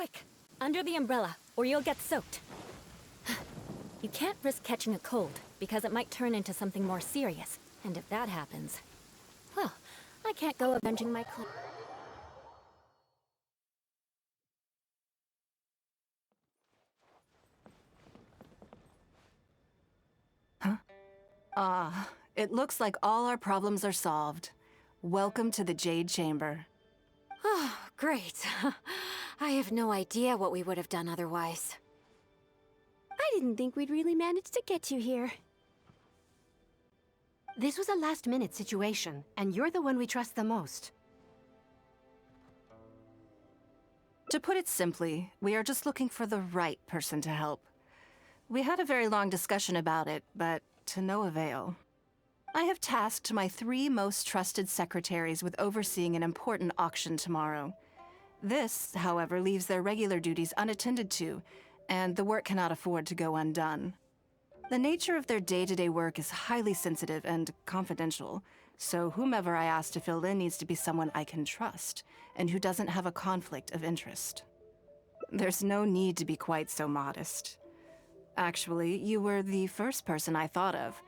Quick! Under the umbrella, or you'll get soaked. You can't risk catching a cold, because it might turn into something more serious. And if that happens, well, I can't go avenging my It looks like all our problems are solved. Welcome to the Jade Chamber. Oh, great. I have no idea what we would have done otherwise. I didn't think we'd really manage to get you here. This was a last-minute situation, and you're the one we trust the most. To put it simply, we are just looking for the right person to help. We had a very long discussion about it, but to no avail. I have tasked my 3 most trusted secretaries with overseeing an important auction tomorrow. This, however, leaves their regular duties unattended to, and the work cannot afford to go undone. The nature of their day-to-day work is highly sensitive and confidential, so whomever I ask to fill in needs to be someone I can trust, and who doesn't have a conflict of interest. There's no need to be quite so modest. Actually, you were the first person I thought of.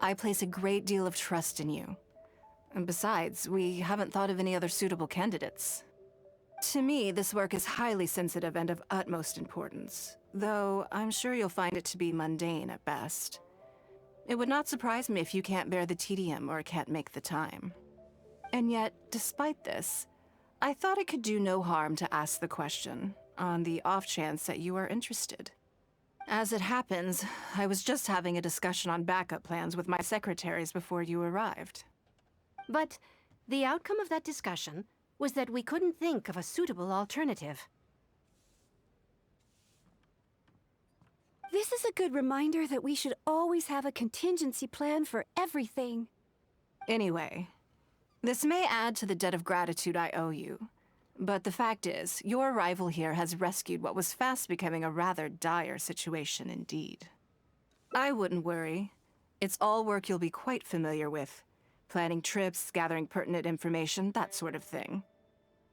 I place a great deal of trust in you. And besides, we haven't thought of any other suitable candidates. To me, this work is highly sensitive and of utmost importance, though I'm sure you'll find it to be mundane at best. It would not surprise me if you can't bear the tedium or can't make the time. And yet, despite this, I thought it could do no harm to ask the question, on the off chance that you are interested. As it happens, I was just having a discussion on backup plans with my secretaries before you arrived. But the outcome of that discussion was that we couldn't think of a suitable alternative. This is a good reminder that we should always have a contingency plan for everything. Anyway, this may add to the debt of gratitude I owe you, but the fact is, your arrival here has rescued what was fast becoming a rather dire situation indeed. I wouldn't worry. It's all work you'll be quite familiar with. Planning trips, gathering pertinent information, that sort of thing.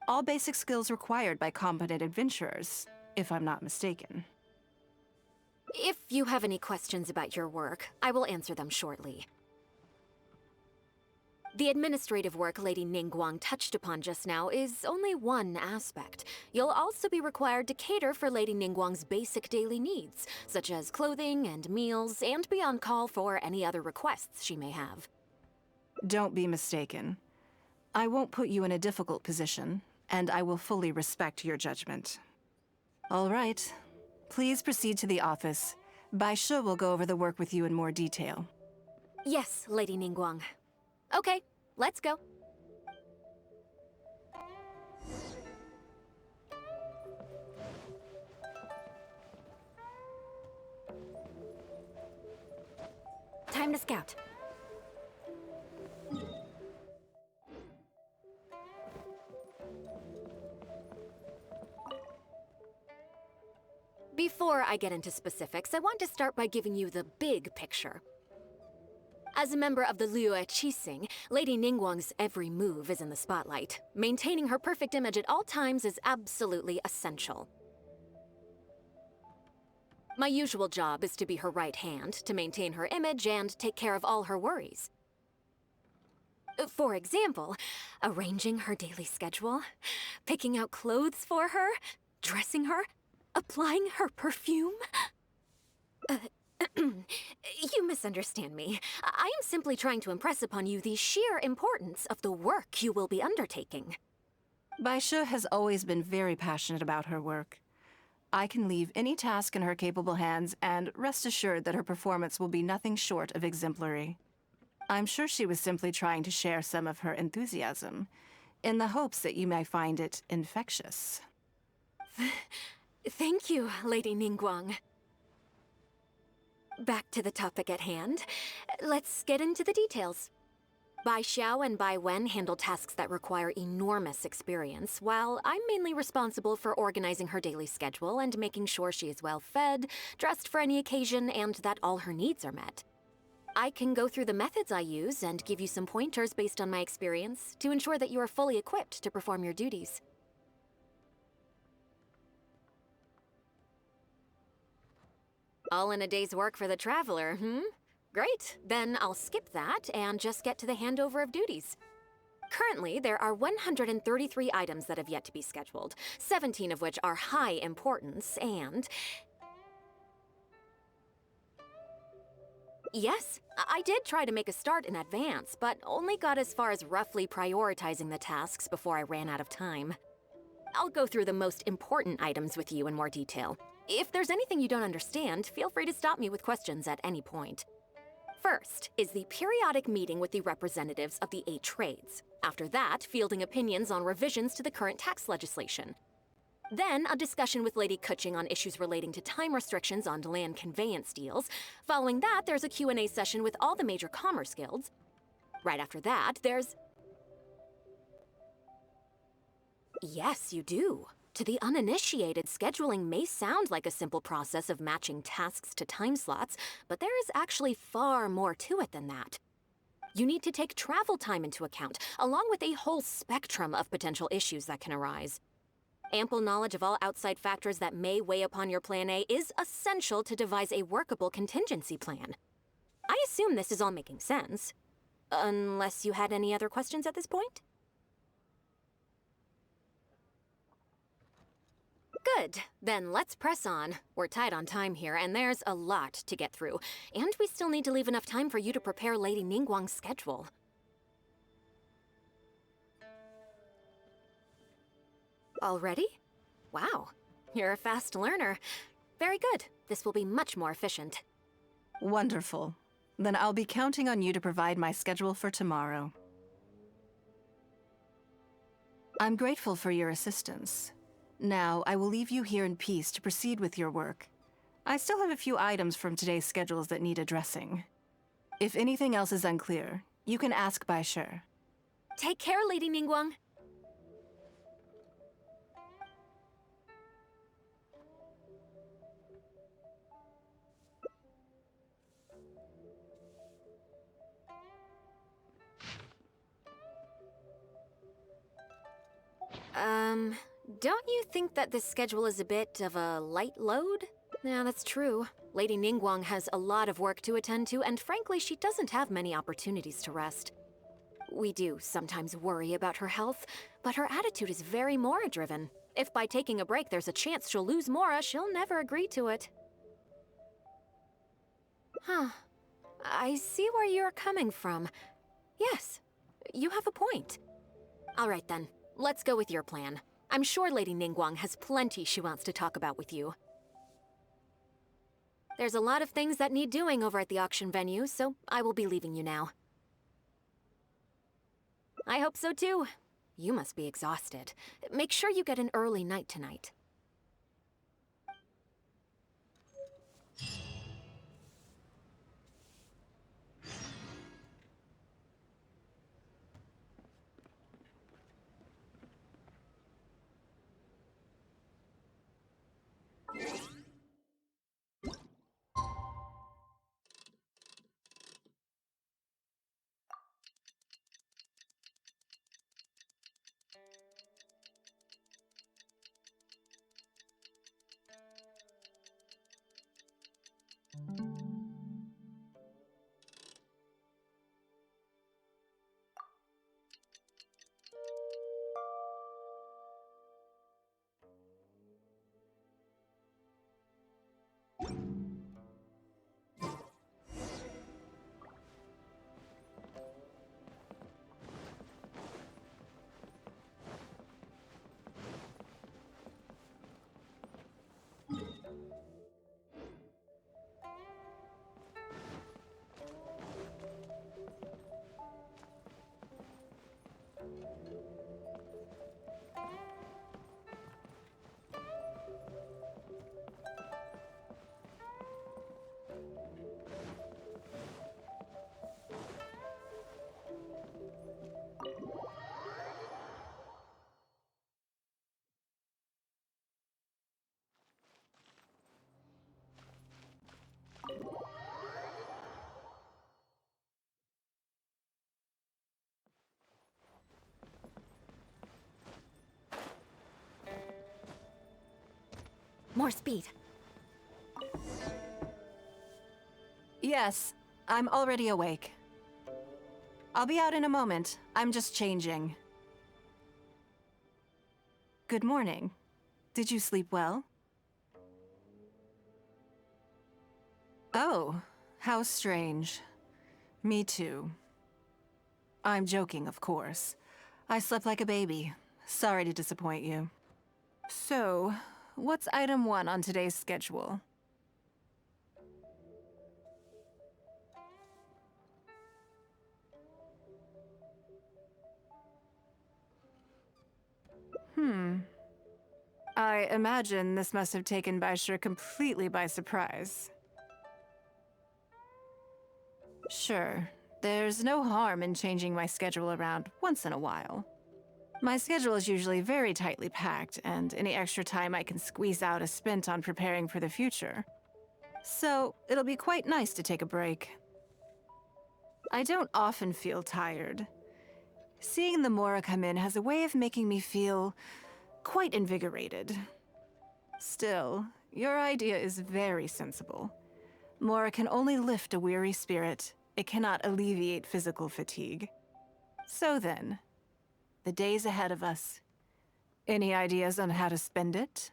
All basic skills required by competent adventurers, if I'm not mistaken. If you have any questions about your work, I will answer them shortly. The administrative work Lady Ninguang touched upon just now is only one aspect. You'll also be required to cater for Lady Ninguang's basic daily needs, such as clothing and meals, and be on call for any other requests she may have. Don't be mistaken. I won't put you in a difficult position, and I will fully respect your judgment. All right. Please proceed to the office. Bai Shi will go over the work with you in more detail. Yes, Lady Ninguang. Okay, let's go. Time to scout. Before I get into specifics, I want to start by giving you the big picture. As a member of the Liyue Qixing, Lady Ninguang's every move is in the spotlight. Maintaining her perfect image at all times is absolutely essential. My usual job is to be her right hand, to maintain her image and take care of all her worries. For example, arranging her daily schedule, picking out clothes for her, dressing her, applying her perfume. You misunderstand me. I am simply trying to impress upon you the sheer importance of the work you will be undertaking. Bai Shi has always been very passionate about her work. I can leave any task in her capable hands and rest assured that her performance will be nothing short of exemplary. I'm sure she was simply trying to share some of her enthusiasm, in the hopes that you may find it infectious. Thank you, Lady Ninguang. Back to the topic at hand. Let's get into the details. Bai Xiao and Bai Wen handle tasks that require enormous experience, while I'm mainly responsible for organizing her daily schedule and making sure she is well fed, dressed for any occasion, and that all her needs are met. I can go through the methods I use and give you some pointers based on my experience to ensure that you are fully equipped to perform your duties. All in a day's work for the traveler, hmm? Great, then I'll skip that and just get to the handover of duties. Currently, there are 133 items that have yet to be scheduled, 17 of which are high importance, and... Yes, I did try to make a start in advance, but only got as far as roughly prioritizing the tasks before I ran out of time. I'll go through the most important items with you in more detail. If there's anything you don't understand, feel free to stop me with questions at any point. First is the periodic meeting with the representatives of the 8 trades. After that, fielding opinions on revisions to the current tax legislation. Then, a discussion with Lady Kuching on issues relating to time restrictions on land conveyance deals. Following that, there's a Q&A session with all the major commerce guilds. Right after that, there's... Yes, you do. To the uninitiated, scheduling may sound like a simple process of matching tasks to time slots, but there is actually far more to it than that. You need to take travel time into account, along with a whole spectrum of potential issues that can arise. Ample knowledge of all outside factors that may weigh upon your Plan A is essential to devise a workable contingency plan. I assume this is all making sense. Unless you had any other questions at this point? Good. Then let's press on. We're tight on time here, and there's a lot to get through. And we still need to leave enough time for you to prepare Lady Ninguang's schedule. Already? Wow. You're a fast learner. Very good. This will be much more efficient. Wonderful. Then I'll be counting on you to provide my schedule for tomorrow. I'm grateful for your assistance. Now, I will leave you here in peace to proceed with your work. I still have a few items from today's schedules that need addressing. If anything else is unclear, you can ask Bai Shi. Take care, Lady Ninguang. Don't you think that this schedule is a bit of a light load? Yeah, that's true. Lady Ninguang has a lot of work to attend to, and frankly, she doesn't have many opportunities to rest. We do sometimes worry about her health, but her attitude is very Mora-driven. If by taking a break there's a chance she'll lose Mora, she'll never agree to it. Huh. I see where you're coming from. Yes, you have a point. All right then, let's go with your plan. I'm sure Lady Ninguang has plenty she wants to talk about with you. There's a lot of things that need doing over at the auction venue, so I will be leaving you now. I hope so too. You must be exhausted. Make sure you get an early night tonight. More speed. Yes, I'm already awake. I'll be out in a moment. I'm just changing. Good morning. Did you sleep well? Oh, how strange. Me too. I'm joking, of course. I slept like a baby. Sorry to disappoint you. So, what's item 1 on today's schedule? I imagine this must have taken Baisha completely by surprise. Sure, there's no harm in changing my schedule around once in a while. My schedule is usually very tightly packed, and any extra time I can squeeze out is spent on preparing for the future. So, it'll be quite nice to take a break. I don't often feel tired. Seeing the Mora come in has a way of making me feel quite invigorated. Still, your idea is very sensible. Mora can only lift a weary spirit. It cannot alleviate physical fatigue. So then, the days ahead of us. Any ideas on how to spend it?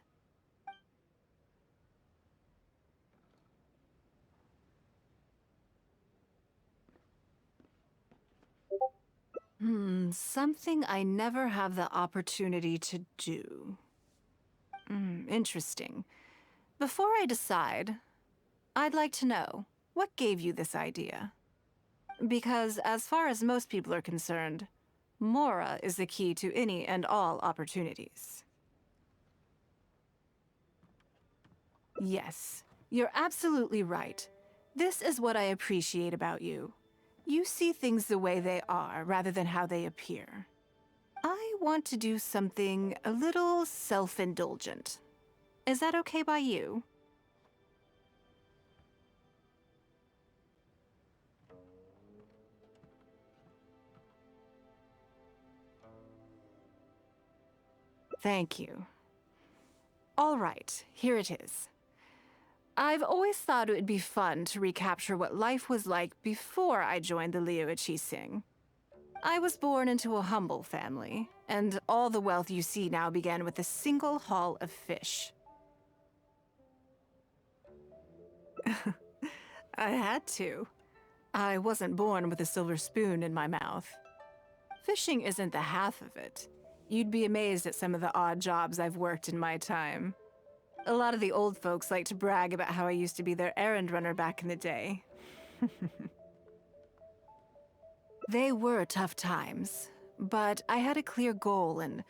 Something I never have the opportunity to do. Interesting. Before I decide, I'd like to know, what gave you this idea? Because as far as most people are concerned, Mora is the key to any and all opportunities. Yes, you're absolutely right. This is what I appreciate about you. You see things the way they are, rather than how they appear. I want to do something a little self-indulgent. Is that okay by you? Thank you. All right, here it is. I've always thought it would be fun to recapture what life was like before I joined the Liu Sing. I was born into a humble family, and all the wealth you see now began with a single haul of fish. I had to. I wasn't born with a silver spoon in my mouth. Fishing isn't the half of it. You'd be amazed at some of the odd jobs I've worked in my time. A lot of the old folks like to brag about how I used to be their errand runner back in the day. They were tough times, but I had a clear goal and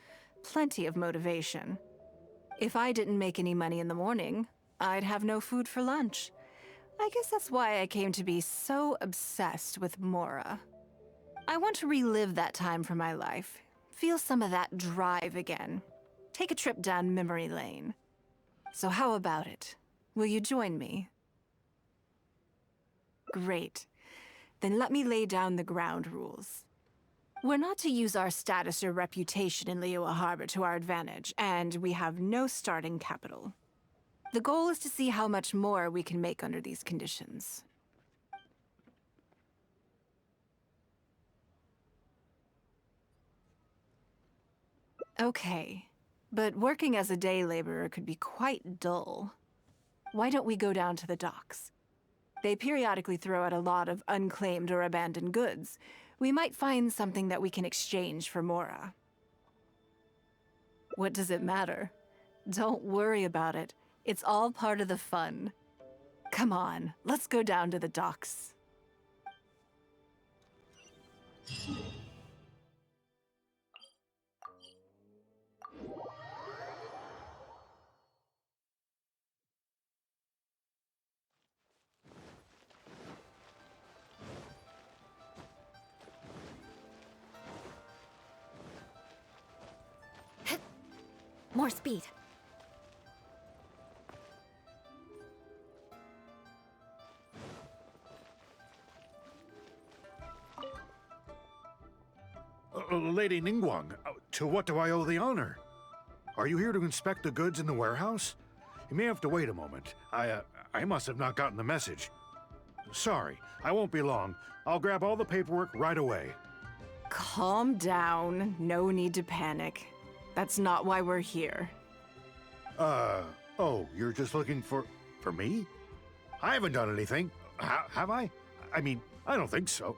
plenty of motivation. If I didn't make any money in the morning, I'd have no food for lunch. I guess that's why I came to be so obsessed with Mora. I want to relive that time from my life, feel some of that drive again, take a trip down memory lane. So how about it? Will you join me? Great. Then let me lay down the ground rules. We're not to use our status or reputation in Liyue Harbor to our advantage, and we have no starting capital. The goal is to see how much more we can make under these conditions. Okay, but working as a day laborer could be quite dull. Why don't we go down to the docks? They periodically throw out a lot of unclaimed or abandoned goods. We might find something that we can exchange for Mora. What does it matter? Don't worry about it. It's all part of the fun. Come on, let's go down to the docks. More speed. Lady Ninguang, to what do I owe the honor? Are you here to inspect the goods in the warehouse? You may have to wait a moment. I must have not gotten the message. sorry. I won't be long. I'll grab all the paperwork right away. Calm down. No need to panic. That's not why we're here. Oh, you're just looking for me? I haven't done anything. Have I? I mean, I don't think so.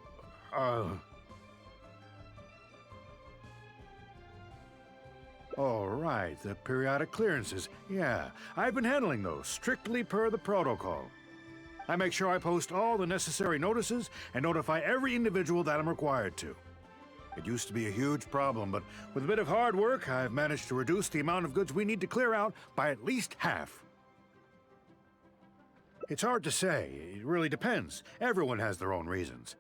All right, the periodic clearances. Yeah, I've been handling those, strictly per the protocol. I make sure I post all the necessary notices and notify every individual that I'm required to. It used to be a huge problem, but with a bit of hard work, I've managed to reduce the amount of goods we need to clear out by at least half. It's hard to say. It really depends. Everyone has their own reasons.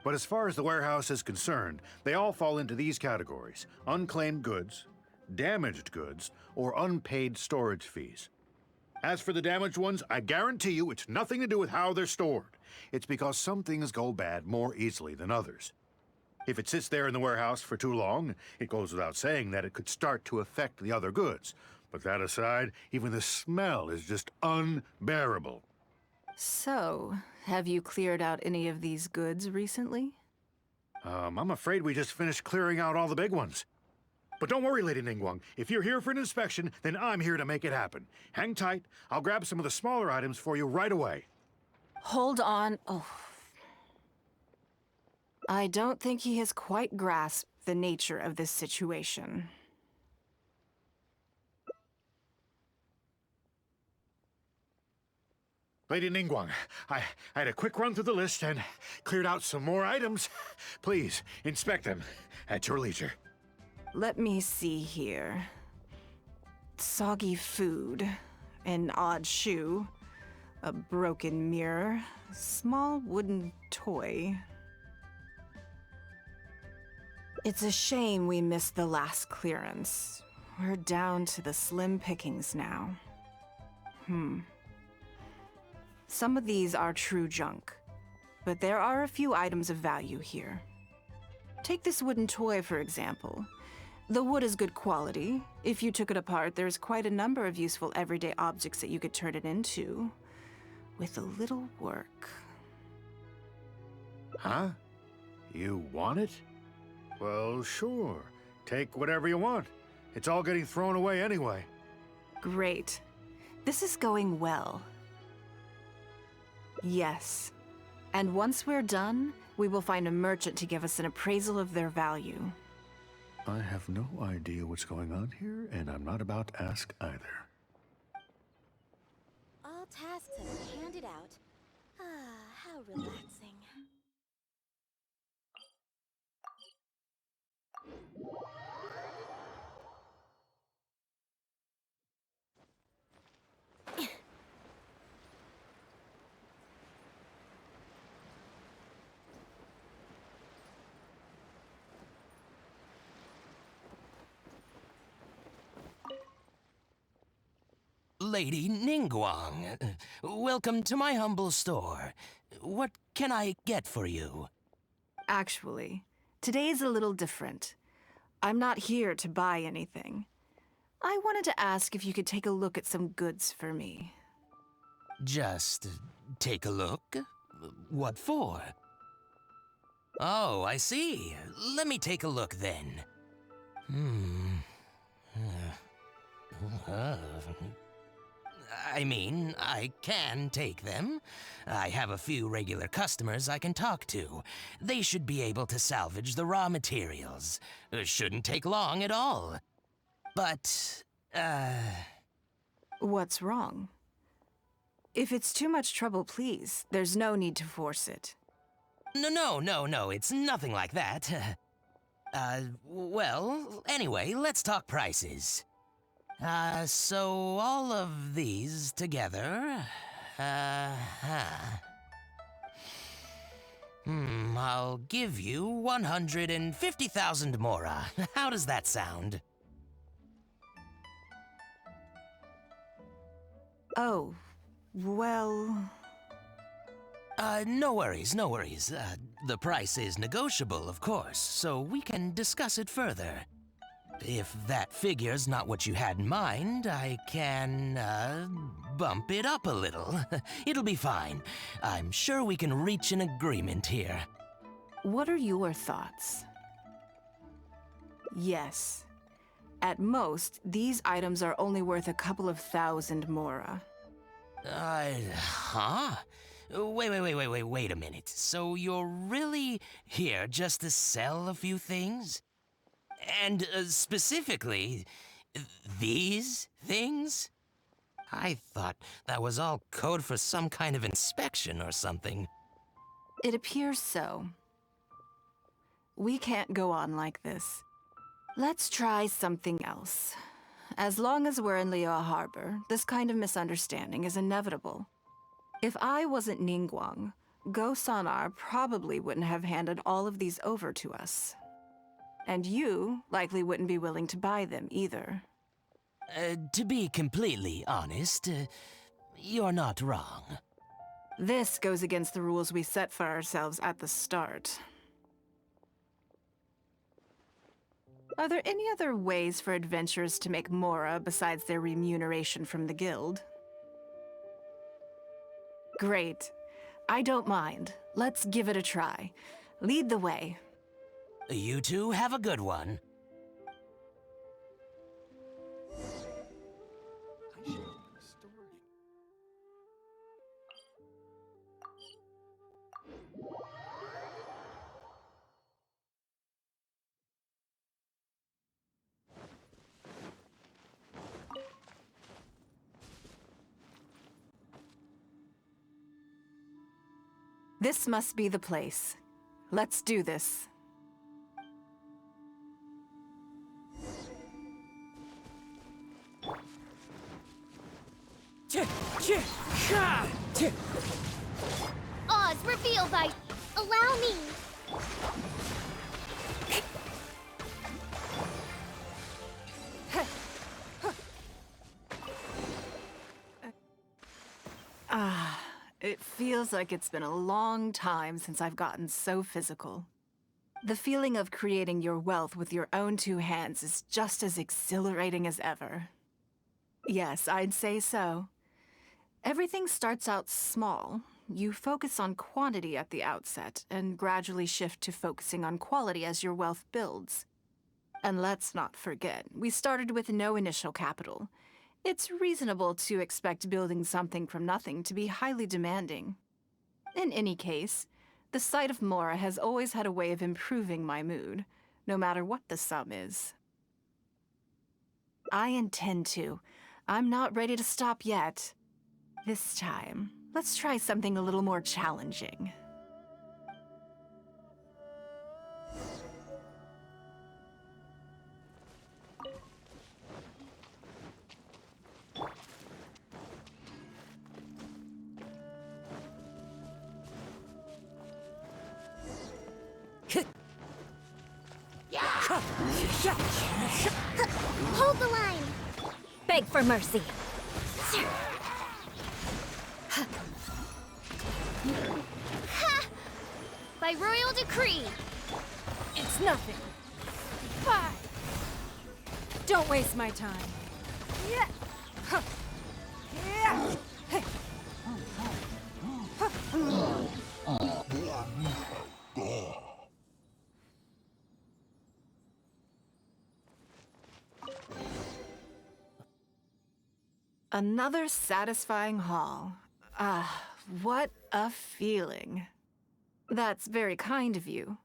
But as far as the warehouse is concerned, they all fall into these categories: unclaimed goods, damaged goods, or unpaid storage fees. As for the damaged ones, I guarantee you it's nothing to do with how they're stored. It's because some things go bad more easily than others. If it sits there in the warehouse for too long, it goes without saying that it could start to affect the other goods. But that aside, even the smell is just unbearable. So, have you cleared out any of these goods recently? I'm afraid we just finished clearing out all the big ones. But don't worry, Lady Ninguang. If you're here for an inspection, then I'm here to make it happen. Hang tight. I'll grab some of the smaller items for you right away. Hold on. Oh. I don't think he has quite grasped the nature of this situation. Lady Ninguang, I had a quick run through the list and cleared out some more items. Please, inspect them at your leisure. Let me see here. Soggy food, an odd shoe, a broken mirror, small wooden toy. It's a shame we missed the last clearance. We're down to the slim pickings now. Some of these are true junk, but there are a few items of value here. Take this wooden toy, for example. The wood is good quality. If you took it apart, there's quite a number of useful everyday objects that you could turn it into, with a little work. Huh? You want it? Well, sure. Take whatever you want. It's all getting thrown away anyway. Great. This is going well. Yes. And once we're done, we will find a merchant to give us an appraisal of their value. I have no idea what's going on here, and I'm not about to ask either. All tasks have been handed out. Ah, how relaxing. Lady Ninguang, welcome to my humble store. What can I get for you? Actually, today is a little different. I'm not here to buy anything. I wanted to ask if you could take a look at some goods for me. Just take a look? What for? Oh, I see. Let me take a look then. I mean, I can take them. I have a few regular customers I can talk to. They should be able to salvage the raw materials. Shouldn't take long at all. But, What's wrong? If it's too much trouble, please, there's no need to force it. No, it's nothing like that. Well, anyway, let's talk prices. So all of these together, I'll give you 150,000 mora. How does that sound? Oh, well... No worries. The price is negotiable, of course, so we can discuss it further. If that figure's not what you had in mind, I can, bump it up a little. It'll be fine. I'm sure we can reach an agreement here. What are your thoughts? Yes. At most, these items are only worth a couple of thousand mora. Huh? Wait a minute. So you're really here just to sell a few things? And specifically, these things? I thought that was all code for some kind of inspection or something. It appears so. We can't go on like this. Let's try something else. As long as we're in Liyue Harbor, this kind of misunderstanding is inevitable. If I wasn't Ninguang, Go Sonar probably wouldn't have handed all of these over to us. And you likely wouldn't be willing to buy them either. To be completely honest, you're not wrong. This goes against the rules we set for ourselves at the start. Are there any other ways for adventurers to make mora besides their remuneration from the guild? Great. I don't mind. Let's give it a try. Lead the way. You two have a good one. This must be the place. Let's do this. Oz, reveal thy... Allow me! It feels like it's been a long time since I've gotten so physical. The feeling of creating your wealth with your own two hands is just as exhilarating as ever. Yes, I'd say so. Everything starts out small. You focus on quantity at the outset, and gradually shift to focusing on quality as your wealth builds. And let's not forget, we started with no initial capital. It's reasonable to expect building something from nothing to be highly demanding. In any case, the sight of mora has always had a way of improving my mood, no matter what the sum is. I intend to. I'm not ready to stop yet. This time, let's try something a little more challenging. Hold the line! Beg for mercy. Ha! By royal decree! It's nothing. Bye. Don't waste my time. Yeah. Huh. Yeah. Hey. Another satisfying haul. What a feeling. That's very kind of you.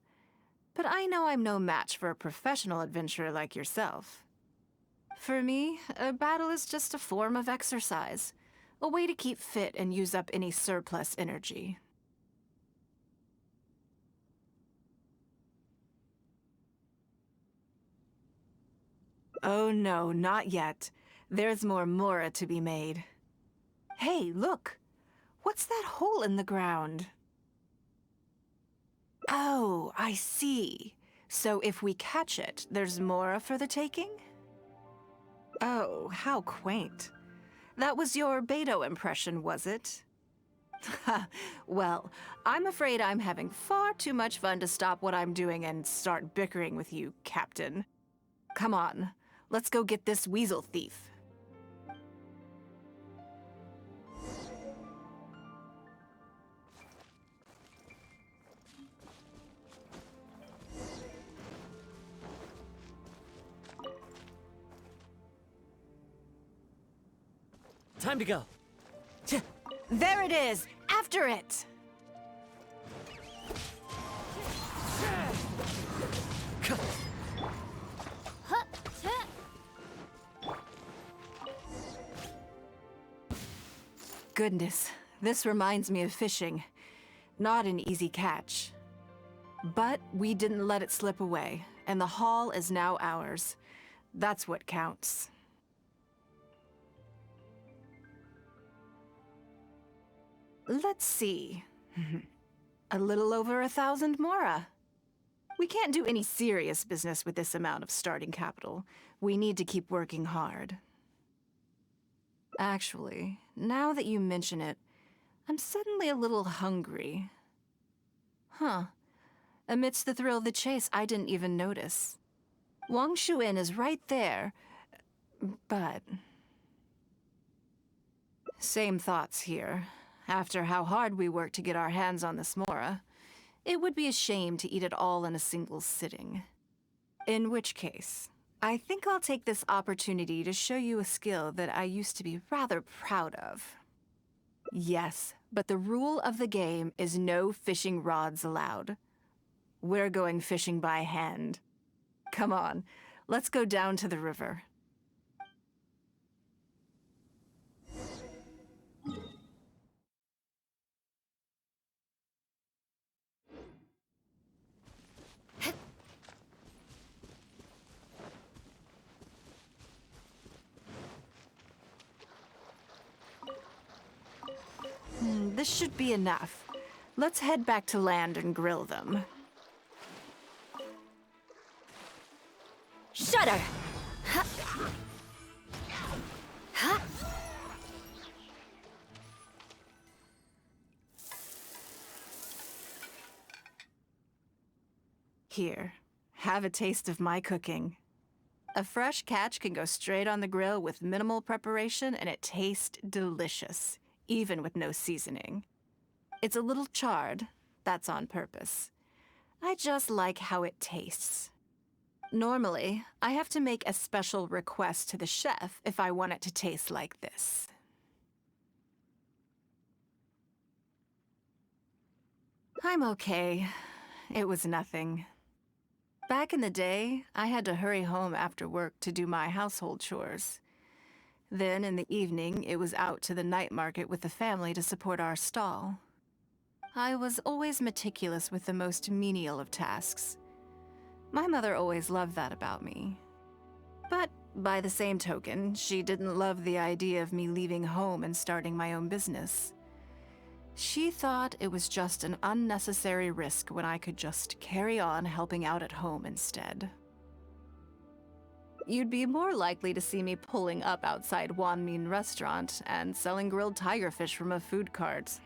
But I know I'm no match for a professional adventurer like yourself. For me, a battle is just a form of exercise, a way to keep fit and use up any surplus energy. Oh no, not yet. There's more mora to be made. Hey, look! What's that hole in the ground? Oh, I see. So if we catch it, there's mora for the taking? Oh, how quaint. That was your Beto impression, was it? Well, I'm afraid I'm having far too much fun to stop what I'm doing and start bickering with you, Captain. come on. Let's go get this weasel thief. Time to go. There it is! After it! Huh, huh. Goodness, this reminds me of fishing. Not an easy catch. But we didn't let it slip away, and the haul is now ours. That's what counts. Let's see. A little over 1,000 mora. We can't do any serious business with this amount of starting capital. We need to keep working hard. Actually, now that you mention it, I'm suddenly a little hungry. Huh. Amidst the thrill of the chase, I didn't even notice. Wang Shuin is right there, but... Same thoughts here. After how hard we worked to get our hands on this mora, it would be a shame to eat it all in a single sitting. In which case, I think I'll take this opportunity to show you a skill that I used to be rather proud of. Yes, but the rule of the game is no fishing rods allowed. We're going fishing by hand. Come on, let's go down to the river. This should be enough. Let's head back to land and grill them. Shudder! Here, have a taste of my cooking. A fresh catch can go straight on the grill with minimal preparation and it tastes delicious, even with no seasoning. It's a little charred, that's on purpose. I just like how it tastes. Normally, I have to make a special request to the chef if I want it to taste like this. I'm okay. It was nothing. Back in the day, I had to hurry home after work to do my household chores. Then, in the evening, it was out to the night market with the family to support our stall. I was always meticulous with the most menial of tasks. My mother always loved that about me. But, by the same token, she didn't love the idea of me leaving home and starting my own business. She thought it was just an unnecessary risk when I could just carry on helping out at home instead. You'd be more likely to see me pulling up outside Wanmin restaurant and selling grilled tigerfish from a food cart.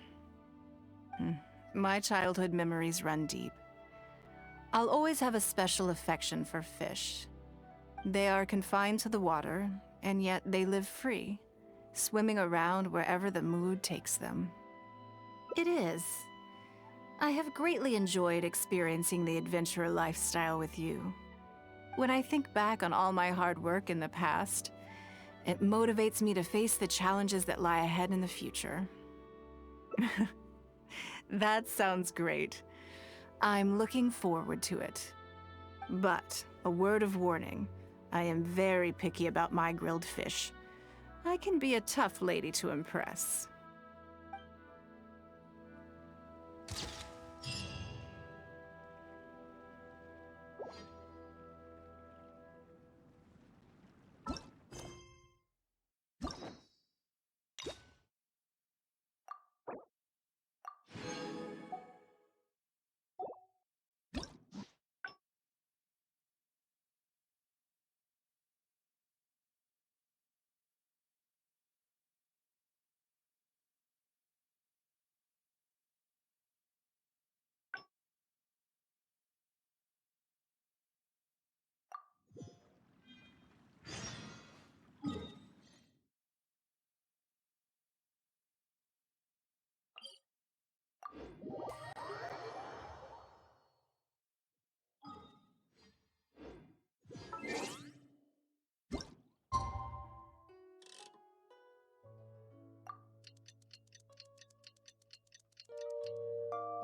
My childhood memories run deep. I'll always have a special affection for fish. They are confined to the water, and yet they live free, swimming around wherever the mood takes them. It is. I have greatly enjoyed experiencing the adventurer lifestyle with you. When I think back on all my hard work in the past, it motivates me to face the challenges that lie ahead in the future. That sounds great. I'm looking forward to it. But, a word of warning, I am very picky about my grilled fish. I can be a tough lady to impress.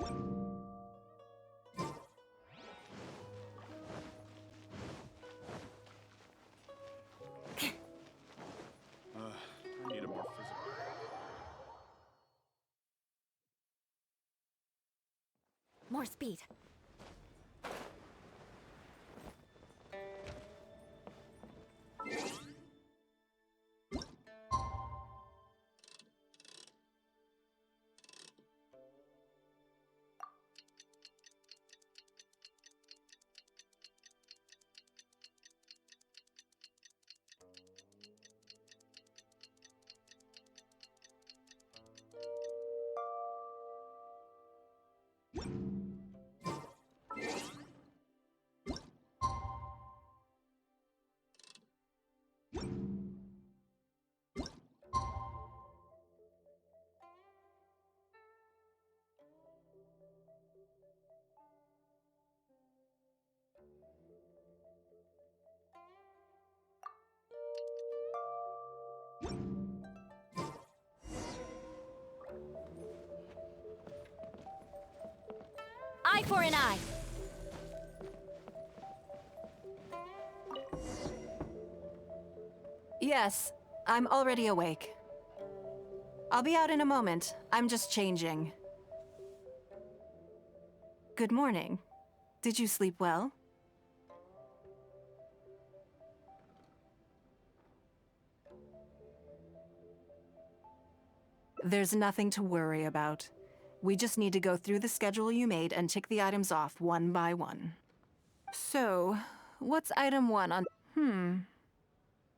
I need a more physical. More speed. Eye for an eye. Yes, I'm already awake. I'll be out in a moment. I'm just changing. Good morning. Did you sleep well? There's nothing to worry about. We just need to go through the schedule you made and tick the items off one by one. So, what's item 1 on...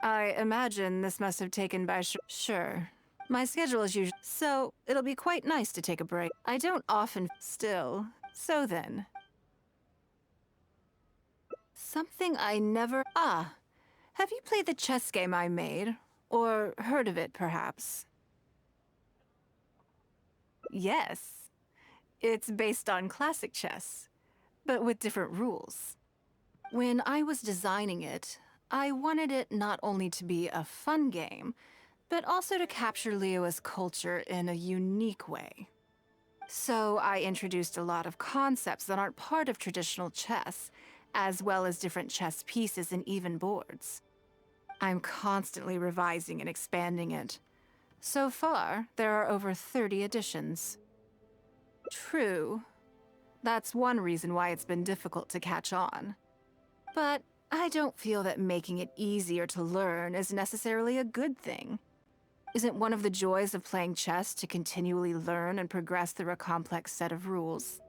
I imagine this must have taken by Sure. My schedule is usually... So, it'll be quite nice to take a break. I don't often... Still. So then. Something I never... Ah. Have you played the chess game I made? Or heard of it, perhaps? Yes. It's based on classic chess, but with different rules. When I was designing it, I wanted it not only to be a fun game, but also to capture Liyue's culture in a unique way. So I introduced a lot of concepts that aren't part of traditional chess, as well as different chess pieces and even boards. I'm constantly revising and expanding it. So far, there are over 30 editions. True. That's one reason why it's been difficult to catch on. But I don't feel that making it easier to learn is necessarily a good thing. Isn't one of the joys of playing chess to continually learn and progress through a complex set of rules?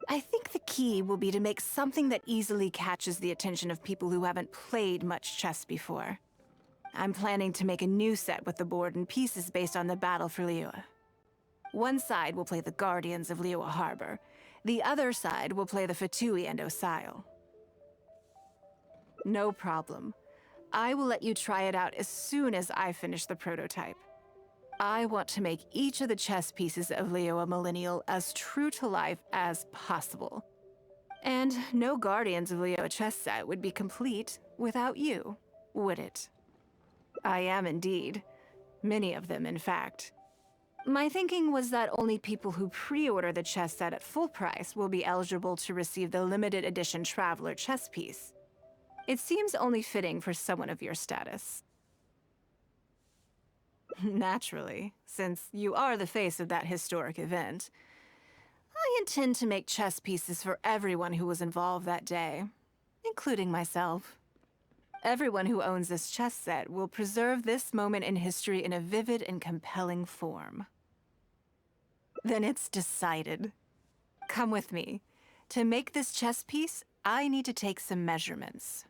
I think the key will be to make something that easily catches the attention of people who haven't played much chess before. I'm planning to make a new set with the board and pieces based on the battle for Liyue. One side will play the Guardians of Liyue Harbor. The other side will play the Fatui and Osile. No problem. I will let you try it out as soon as I finish the prototype. I want to make each of the chess pieces of Liyue Millennial as true to life as possible. And no Guardians of Liyue chess set would be complete without you, would it? I am indeed. Many of them, in fact. My thinking was that only people who pre-order the chess set at full price will be eligible to receive the limited edition Traveler chess piece. It seems only fitting for someone of your status. Naturally, since you are the face of that historic event. I intend to make chess pieces for everyone who was involved that day, including myself. Everyone who owns this chess set will preserve this moment in history in a vivid and compelling form. Then it's decided. Come with me. To make this chess piece, I need to take some measurements.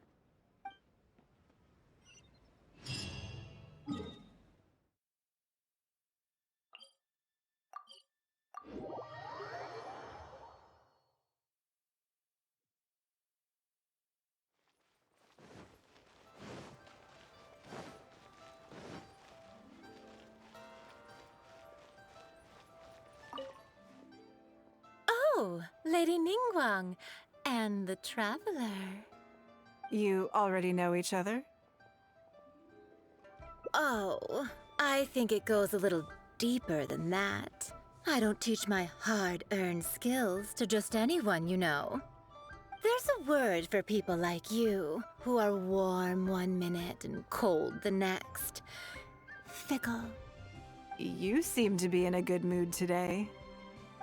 Oh, Lady Ninguang and the Traveler. You already know each other? Oh, I think it goes a little deeper than that. I don't teach my hard-earned skills to just anyone, you know. There's a word for people like you, who are warm one minute and cold the next. Fickle. You seem to be in a good mood today.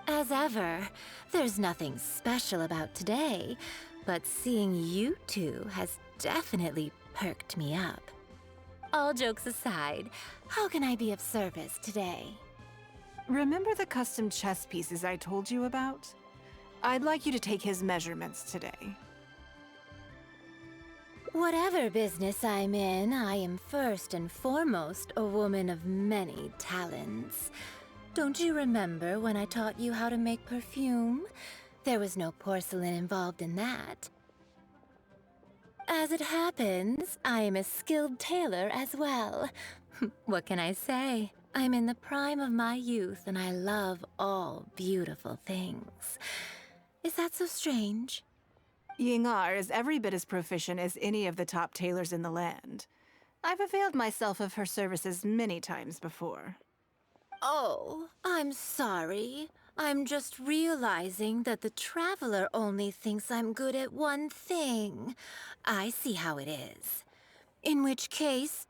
As ever, there's nothing special about today, but seeing you two has definitely perked me up. All jokes aside, how can I be of service today? Remember the custom chess pieces I told you about? I'd like you to take his measurements today. Whatever business I'm in, I am first and foremost a woman of many talents. Don't you remember when I taught you how to make perfume? There was no porcelain involved in that. As it happens, I am a skilled tailor as well. What can I say? I'm in the prime of my youth and I love all beautiful things. Is that so strange? Yingar is every bit as proficient as any of the top tailors in the land. I've availed myself of her services many times before. Oh, I'm sorry. I'm just realizing that the Traveler only thinks I'm good at one thing. I see how it is. In which case,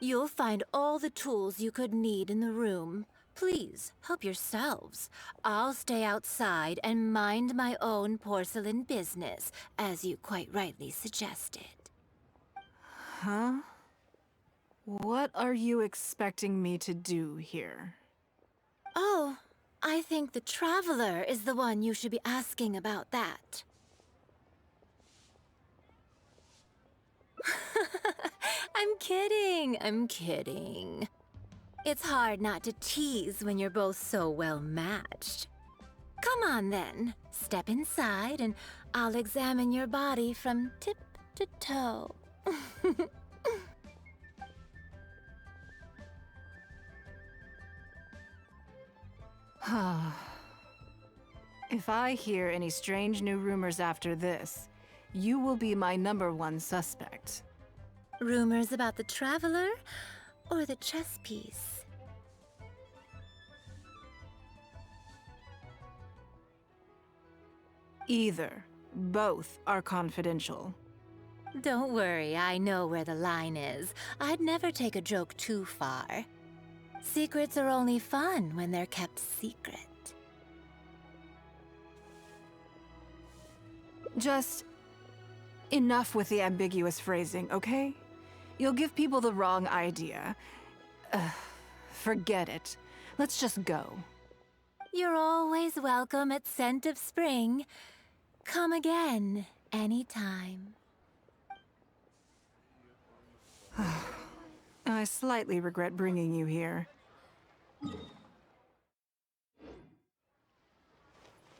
you'll find all the tools you could need in the room. Please, help yourselves. I'll stay outside and mind my own porcelain business, as you quite rightly suggested. Huh? What are you expecting me to do here? Oh, I think the Traveler is the one you should be asking about that. I'm kidding. It's hard not to tease when you're both so well matched. Come on then, step inside and I'll examine your body from tip to toe. If I hear any strange new rumors after this, you will be my #1 suspect. Rumors about the Traveler or the chess piece? Either. Both are confidential. Don't worry, I know where the line is. I'd never take a joke too far. Secrets are only fun when they're kept secret. Just enough with the ambiguous phrasing, okay? You'll give people the wrong idea. Forget it. Let's just go. You're always welcome at Scent of Spring. Come again, anytime. I slightly regret bringing you here.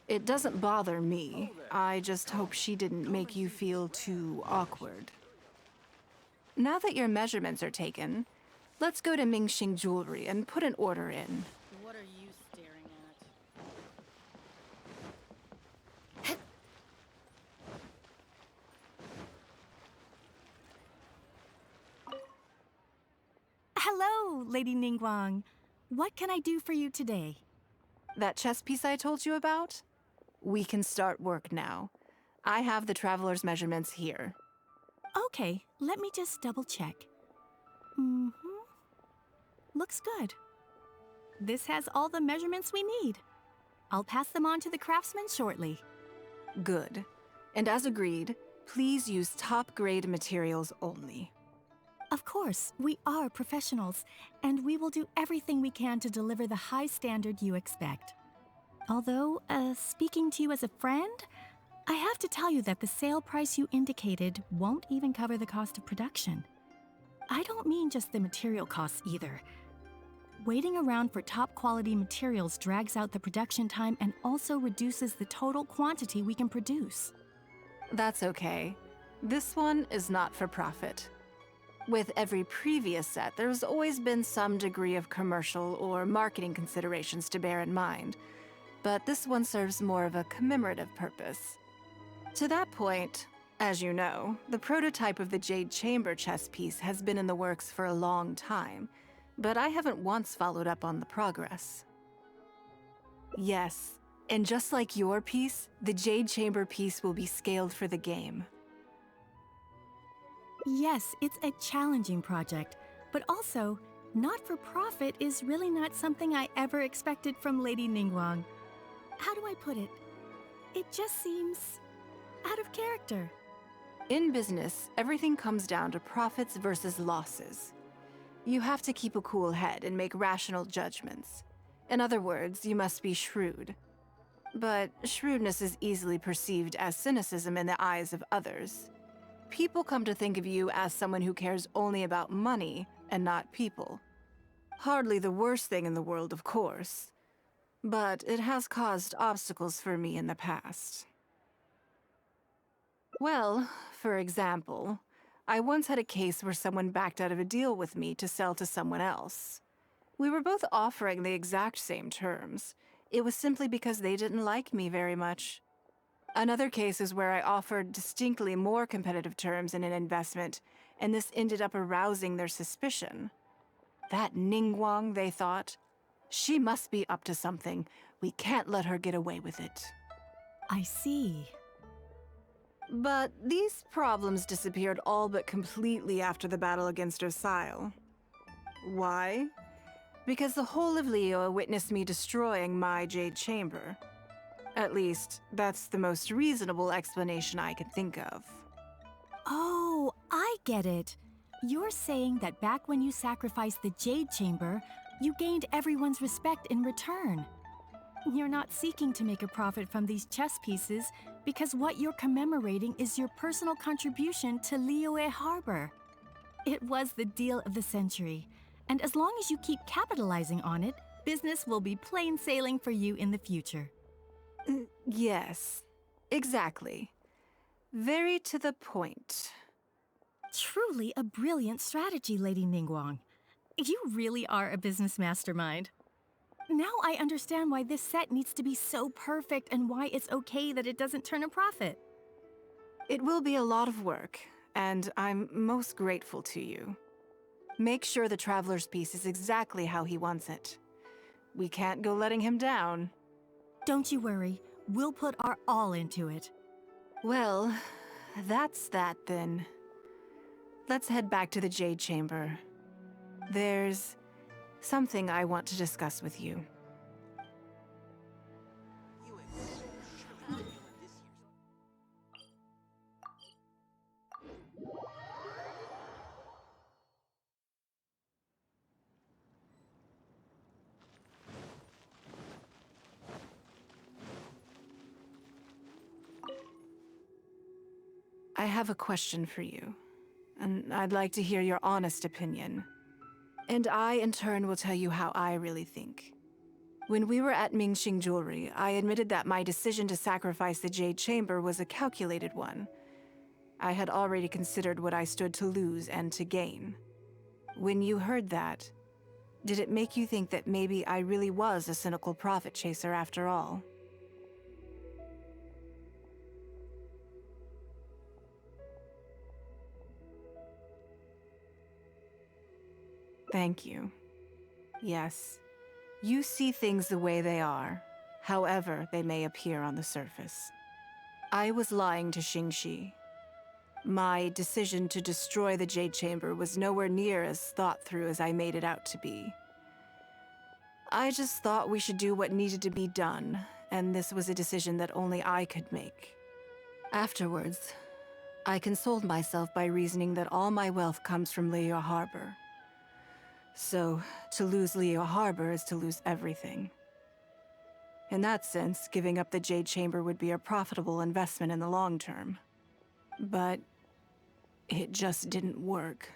It doesn't bother me. I just hope she didn't make you feel too awkward. Now that your measurements are taken, let's go to Mingxing Jewelry and put an order in. What are you staring at? Hello, Lady Ninguang. What can I do for you today? That chess piece I told you about? We can start work now. I have the Traveler's measurements here. Okay, let me just double check. Looks good. This has all the measurements we need. I'll pass them on to the craftsman shortly. Good. And as agreed, please use top-grade materials only. Of course, we are professionals, and we will do everything we can to deliver the high standard you expect. Although, speaking to you as a friend, I have to tell you that the sale price you indicated won't even cover the cost of production. I don't mean just the material costs either. Waiting around for top-quality materials drags out the production time and also reduces the total quantity we can produce. That's okay. This one is not for profit. With every previous set, there's always been some degree of commercial or marketing considerations to bear in mind, but this one serves more of a commemorative purpose. To that point, as you know, the prototype of the Jade Chamber chess piece has been in the works for a long time, but I haven't once followed up on the progress. Yes, and just like your piece, the Jade Chamber piece will be scaled for the game. Yes, it's a challenging project, but also, not-for-profit is really not something I ever expected from Lady Ninguang. How do I put it? It just seems out of character. In business, everything comes down to profits versus losses. You have to keep a cool head and make rational judgments. In other words, you must be shrewd. But shrewdness is easily perceived as cynicism in the eyes of others. People come to think of you as someone who cares only about money and not people. Hardly the worst thing in the world, of course. But it has caused obstacles for me in the past. Well, for example, I once had a case where someone backed out of a deal with me to sell to someone else. We were both offering the exact same terms. It was simply because they didn't like me very much. Another case is where I offered distinctly more competitive terms in an investment, and this ended up arousing their suspicion. That Ninguang, they thought. She must be up to something. We can't let her get away with it. I see. But these problems disappeared all but completely after the battle against Osile. Why? Because the whole of Liyue witnessed me destroying my Jade Chamber. At least, that's the most reasonable explanation I can think of. Oh, I get it. You're saying that back when you sacrificed the Jade Chamber, you gained everyone's respect in return. You're not seeking to make a profit from these chess pieces because what you're commemorating is your personal contribution to Liyue Harbor. It was the deal of the century, and as long as you keep capitalizing on it, business will be plain sailing for you in the future. Yes, exactly. Very to the point. Truly a brilliant strategy, Lady Ninguang. You really are a business mastermind. Now I understand why this set needs to be so perfect and why it's okay that it doesn't turn a profit. It will be a lot of work, and I'm most grateful to you. Make sure the Traveler's piece is exactly how he wants it. We can't go letting him down. Don't you worry. We'll put our all into it. Well, that's that then. Let's head back to the Jade Chamber. There's something I want to discuss with you. I have a question for you, and I'd like to hear your honest opinion. And I, in turn, will tell you how I really think. When we were at Mingxing Jewelry, I admitted that my decision to sacrifice the Jade Chamber was a calculated one. I had already considered what I stood to lose and to gain. When you heard that, did it make you think that maybe I really was a cynical profit chaser after all? Thank you. Yes, you see things the way they are, however they may appear on the surface. I was lying to Xingxi. My decision to destroy the Jade Chamber was nowhere near as thought through as I made it out to be. I just thought we should do what needed to be done, and this was a decision that only I could make. Afterwards, I consoled myself by reasoning that all my wealth comes from Liyue Harbor. So, to lose Liyue Harbor is to lose everything. In that sense, giving up the Jade Chamber would be a profitable investment in the long term. But it just didn't work.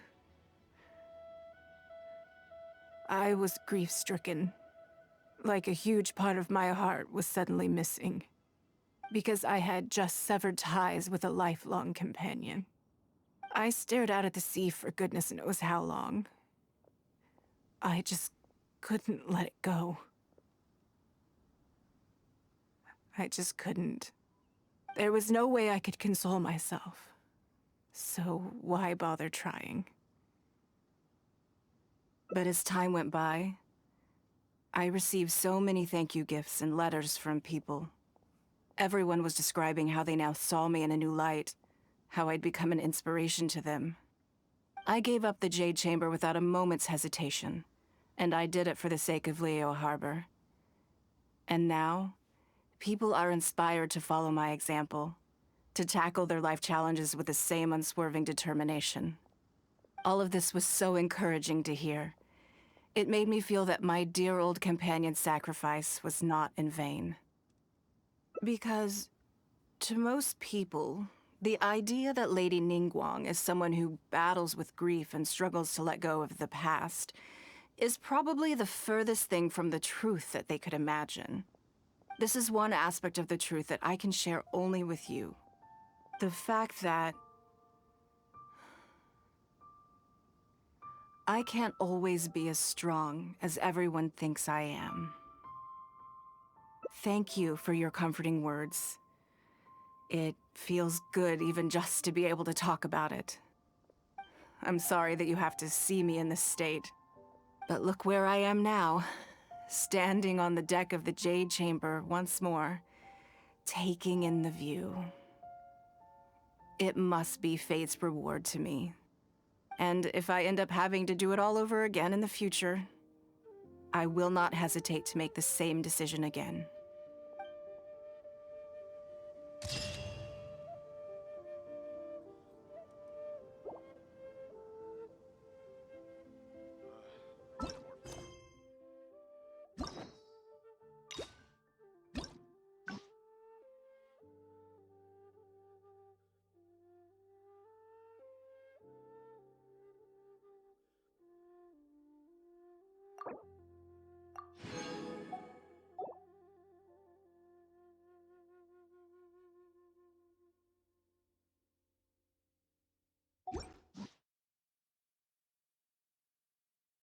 I was grief-stricken. Like a huge part of my heart was suddenly missing. Because I had just severed ties with a lifelong companion. I stared out at the sea for goodness knows how long. I just couldn't let it go. I just couldn't. There was no way I could console myself. So why bother trying? But as time went by, I received so many thank you gifts and letters from people. Everyone was describing how they now saw me in a new light, how I'd become an inspiration to them. I gave up the Jade Chamber without a moment's hesitation, and I did it for the sake of Leo Harbor. And now, people are inspired to follow my example, to tackle their life challenges with the same unswerving determination. All of this was so encouraging to hear. It made me feel that my dear old companion's sacrifice was not in vain. Because, to most people, the idea that Lady Ninguang is someone who battles with grief and struggles to let go of the past is probably the furthest thing from the truth that they could imagine. This is one aspect of the truth that I can share only with you. The fact that I can't always be as strong as everyone thinks I am. Thank you for your comforting words. It feels good even just to be able to talk about it. I'm sorry that you have to see me in this state. But look where I am now, standing on the deck of the Jade Chamber once more, taking in the view. It must be fate's reward to me. And if I end up having to do it all over again in the future, I will not hesitate to make the same decision again.